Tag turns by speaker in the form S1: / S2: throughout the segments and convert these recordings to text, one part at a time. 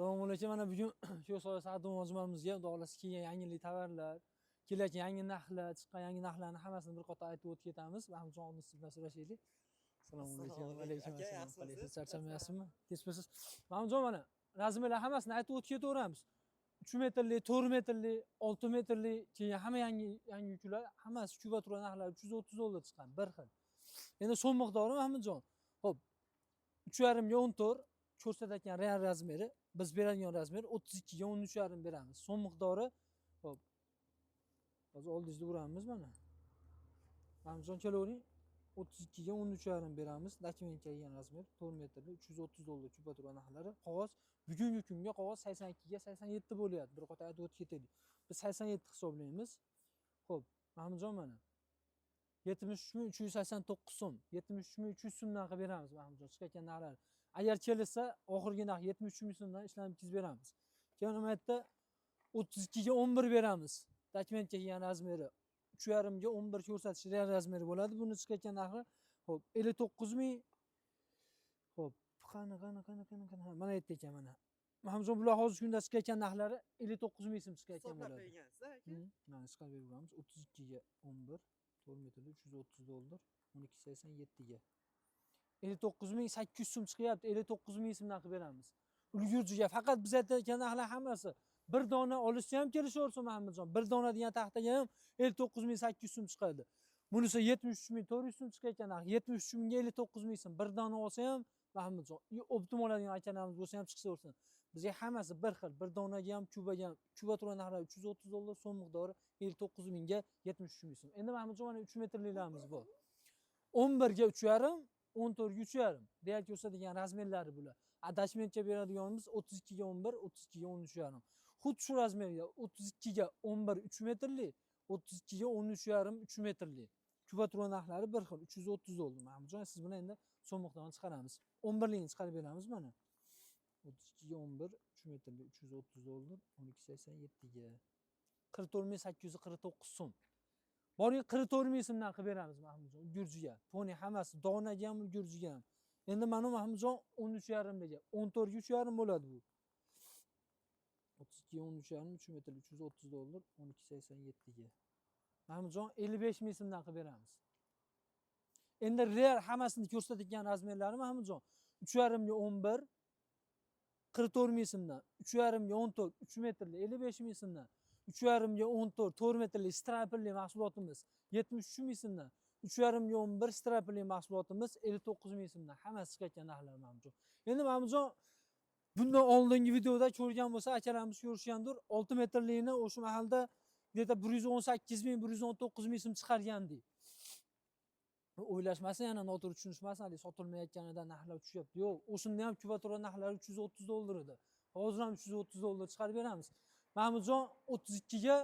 S1: Assalomu alaykum. Mana bugun shu savdo majmuamizga xudo xohlasa kelgan yangi tovarlar, kelayotgan yangi narxlar, chiqqan yangi narxlarni hammasini bir qator aytib o'tib ketamiz. Mahmudjon oldin siz bilan so'rashaylik. Assalomu alaykum. Alaykum assalom. Qalaysiz? Charchamayapsizmi? Tez-tez. Mahmudjon mana razmerlar hammasini aytib o'tib ketaveramiz. 3 metrli, 4 metrli, 6 metrli, keyin hamma yangi yuklar, hammasi kuba turgan narxlar $330 chiqqan, bir xil. Endi so'm miqdori Mahmudjon. Xo'p, 3,5 ga 14 ko'rsatayotgan real razmeri, biz beradigan razmer 32 ga 13,5 beramiz. So'm miqdori hop. Hozir oldingizda uramiz mana. Mahmudjon kelavering. 32 ga 13,5 beramiz. Dokumentga kelgan razmer 4 metrli $330 kuba turgan narxlari. Qog'oz bugungi kunga qog'oz 82 ga 87 bo'lyapti. Bir qator aytib o'tib ketaylik. Biz 87 hisoblaymiz. Xo'p, Mahmudjon mana 73.389 so'm, 73.300 so'mdan qilib beramiz Mahmudjon. Chiqayotgan narxlar. Agar kelsa, oxirgi narx 73 so'mdan ishlanib ketkizib beramiz. Keyin nima aytdi? 32 ga 11 beramiz. Dokumentga kelgan razmeri 3,5 ga 11 ko'rsatish real razmeri bo'ladi. Buni chiqayotgan narxi xo'p 59 ming. Xo'p, qani. Mana aytdi ekan mana. Mahmudjon bular hozirgi kunda chiqayotgan narxlari 59 ming so'm chiqayotgan bo'ladi. Mana chiqarib beramiz. 32 ga 11 4 metrli $330, 12,87 ga. 59.800 so'm chiqyapti. 59 so'mdan qilib beramiz. Ulgurjiga faqat biz aytayotgan narxlar hammasi bir dona olishsa ham kelishaversin Mahmudjon. Bir dona degan taxtaga ham 59.800 so'm chiqadi. Bunisi 73.400 so'm chiqayotgan narx. 73 ga 59 so'm. Bir dona olsa ham Mahmudjon, optim oladigan akalarimiz bo'lsa ham chiqsaversin. Bizga hammasi bir xil. Bir donaga ham, kubaga ham, kuba turgan narxlar $330, so'm miqdori 59 ga 73 so'm. Endi Mahmudjon mana 3 metrliklarimiz bor. 11 ga 3,5, 14 ga 3,5. Real ko'rsatadigan razmerlari bular. Attachmentga beradiganimiz 32 ga 11, 32 ga 13,5. Xuddi shu razmerga 32 ga 11 3 metrli, 32 ga 13,5 3 metrli. Kuba turgan narxlari bir xil, $330 Mahmudjon. Siz buni endi so'm miqdorini chiqaramiz. 11 ligini chiqarib beramiz mana. 32 ga 11 3 metrli $330, 12,87 ga. 44.849 so'm. Boring 44 so'mdan qilib beramiz Mahmudjon. Gurjiga. Poni hammasi donaga ham, gurjiga ham. Endi mana Mahmudjon 13,5 ga. 14 ga 3,5 bo'ladi bu. 32 ga 13,5 3 metrli $330, 12,87 ga. Mahmudjon 55 ming so'mdan qilib beramiz. Endi real hammasini ko'rsatadigan razmerlari Mahmudjon 3,5 ga 11 44 ming so'mdan, 3,5 ga 14 3 metrli 55 ming so'mdan, 3,5 ga 14 4 metrli strapli mahsulotimiz 73 ming so'mdan, 3,5 ga 11 strapli mahsulotimiz 59 ming so'mdan. Hammasi chiqayotgan narxlar Mahmudjon. Endi Mahmudjon bundan oldingi videoda ko'rgan bo'lsa, akalarimiz ko'rishgandir. 6 metrlikni o'sha mahalda где-то 118 ming, 119 ming so'm chiqargandik. O'ylashmasin, yana noto'g'ri tushunishmasin, hali sotilmayotganidan narxlar tushyapti. Yo'q, o'shunda ham kuba turgan narxlari $330 edi. Hozir ham $330 chiqarib beramiz. Mahmudjon 32 ga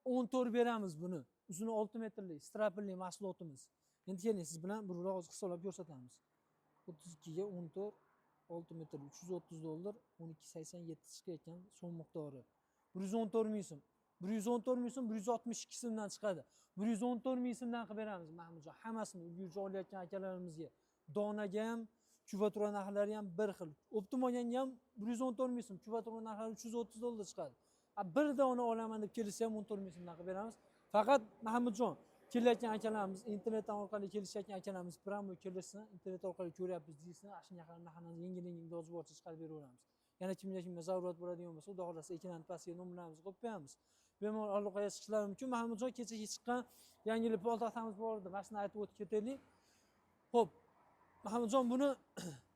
S1: 14 beramiz buni. Uzuni 6 metrli, strapli mahsulotimiz. Endi keling, siz bilan burroq hozir hisoblab ko'rsatamiz. 32 ga 14 6 metrli $330, 12,87 chiqayotgan so'm miqdori. 114 ming so'm. 114 ming so'm 162 so'mdan chiqadi. 114 ming so'mdan qilib beramiz Mahmudjon. Hammasini ulgurji olayotgan akalarimizga. Donaga ham, kuba turgan narxlari ham bir xil. Optim olganga ham 114 ming so'm, kuba turgan narxlari $330 chiqadi. Bir dona olaman deb kelsa ham 14 ming so'mdan qilib beramiz. Faqat Mahmudjon kelayotgan akalarimiz, internet orqali kelishayotgan akalarimiz pramo kelishsin, internet orqali ko'ryapmiz deysin, shunga narxlarni yengil-yengil iloji boricha chiqarib beraveramiz. Yana kimga zarurat bo'ladigan bo'lsa, xudo xolasa ekran pastiga nomerlarimizni qo'yib qo'yamiz. Bemalol aloqaga chiqishlari mumkin. Mahmudjon kechaga chiqqan yangilik poltaxtamiz bor edi. Mana shuni aytib o'tib ketaylik. Xo'p, Mahmudjon buni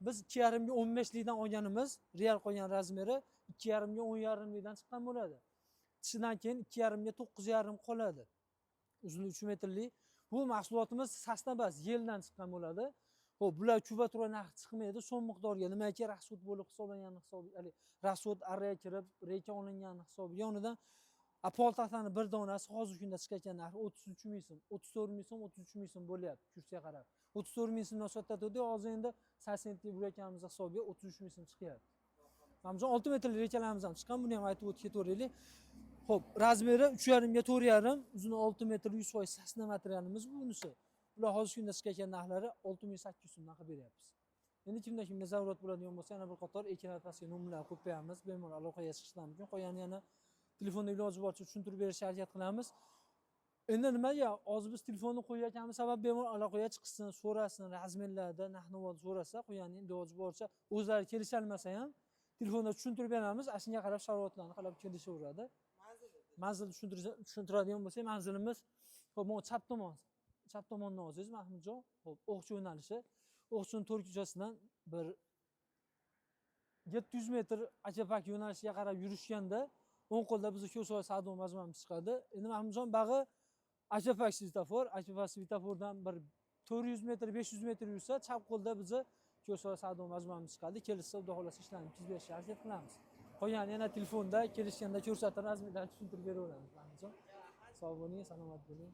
S1: biz 2,5 ga 15 likdan olganimiz, real qolgan razmeri 2,5 ga 10,5 likdan chiqqan bo'ladi. Tishidan keyin 2,5 ga 9,5 qoladi. Uzuni 3 metrli. Bu mahsulotimiz sasnabas, yeldan chiqqan bo'ladi. Xo'p, bular kuba turgan narx chiqmaydi. So'm miqdoriga nimaga rasxod bo'lib hisoblangan hisobi, ya'ni rasxod araya kirib, reyka olingan hisobi yonidan poltaxtani bir donasi hozirgi kunda chiqayotgan narxi 33 ming so'm, 34 ming so'm, 33 ming so'm bo'lyapti kursiga qarab. 34 ming so'mdan sotadi, hozir endi 80 sentlik bo'layotganimiz hisobiga 33 ming so'm chiqyapti. Mahmudjon 6 metrli rekalarimiz ham chiqqan, buni ham aytib o'tib ketaveraylik. Xo'p, razmeri 3,5 ga 4,5, uzuni 6 metr 100% sasna materialimiz bunisi. Bular hozirgi kunda chiqayotgan narxlari 6800 so'mdan qilib beryapmiz. Endi kimda zarurat bo'ladigan bo'lsa, yana bir qator ekran pastga nomerlar qo'yib qo'yamiz. Bemalol aloqaga chiqishlar mumkin. Qolganini yana telefonda iloji boricha tushuntirib berishga harakat qilamiz. Endi nimaga hozir biz telefonni qo'yayotganimiz sabab bemalol aloqaga chiqsin, so'rasin, razmerlarda narx-navoni so'rasa, qo'yganini iloji boricha o'zlari kelisholmasa ham telefonda tushuntirib beramiz. Shunga qarab sharoitlarni qarab kelishaveradi. Manzilni tushuntiradigan bo'lsak, manzilimiz hop, bu chap tomondan olsangiz Mahmudjon, hop, O'qchi yo'nalishi. O'qchining to'rt ko'chasidan bir 700 metr Achapak yo'nalishiga qarab yurishganda o'ng qo'lda bizning Ko'ksoy savdo majmuamiz chiqadi. Endi Mahmudjon bag'i Achapak svetofordan bir 400 metr, 500 metr yursa, chap qo'lda bizning Ko'ksoy savdo majmuamiz chiqadi. Kelishsa, xudo xolasa ishlarni bitkazib berishga harakat qilamiz. Qolgani yana telefonda kelishganda ko'rsatib, razmerlarni tushuntirib beraveramiz Mahmudjon. Sog' bo'ling, salomat bo'ling.